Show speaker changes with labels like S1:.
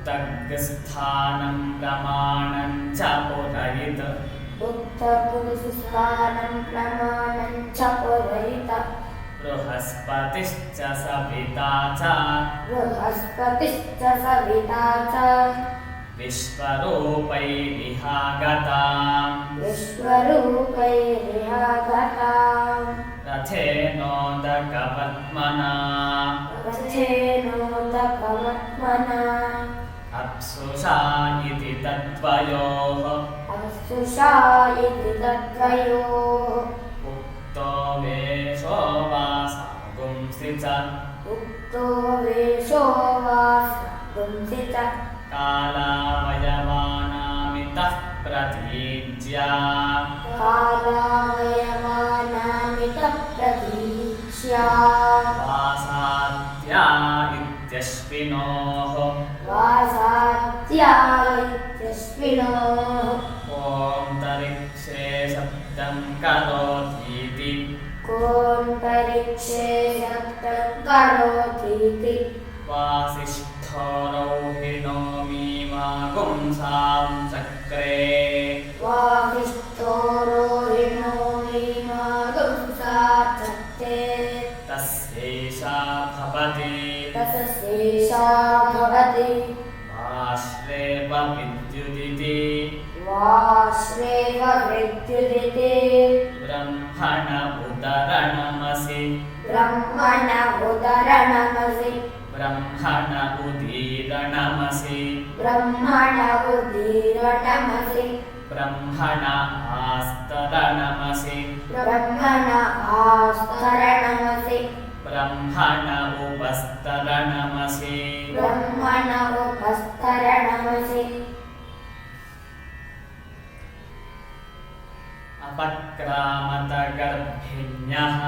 S1: उत्तगस्थानं प्रमाणं च पुरयित
S2: उत्तगस्थानं प्रमाणं च पुरयित
S1: बृहस्पतिश्च सविता च
S2: बृहस्पतिश्च सविता च
S1: विश्वरूपैरिहागताम्
S2: विश्वरूपैरिहागताम्
S1: रथेनोदकवर्त्मना
S2: रथेनोदकवर्त्मना
S1: अप्सुषा इति तद्वयोः
S2: अप्सुषा इति तद्वयोः
S1: उक्तो वेषो वा सागुंसि च
S2: उक्तो वेषो वा सागुंसि च
S1: कालावयवानामितः प्रतीज्या
S2: कालावयवानामितः प्रतीक्ष्या
S1: वासात्या इत्यश्विनोः
S2: वासात्या इत्यश्विनोः
S1: ओन्तरिक्षे शब्दं करोतीति
S2: कोऽन्तरिक्षे शब्दं करोतीति
S1: वासिष्ठो रौहिणो मीमागुंसां चक्रे
S2: वासिष्ठो रोहिणो मीमागुंसा चक्रे
S1: तस्यैषा भवति
S2: तस्यैषा भवति
S1: वाश्रेव विद्युदिति
S2: वाश्रेव विद्युदिति
S1: ब्रह्मण उदरणमसि
S2: ब्रह्मण उदरणमसि
S1: ब्रह्मण उदीरणमसि
S2: ब्रह्मण उदीरणमसि
S1: ब्रह्मण आस्तरणमसि
S2: ब्रह्मण आस्तरणमसि
S1: ब्रह्मण उपस्तरणमसि
S2: ब्रह्मण उपस्तरणमसि
S1: अपक्रामत गर्भिण्यः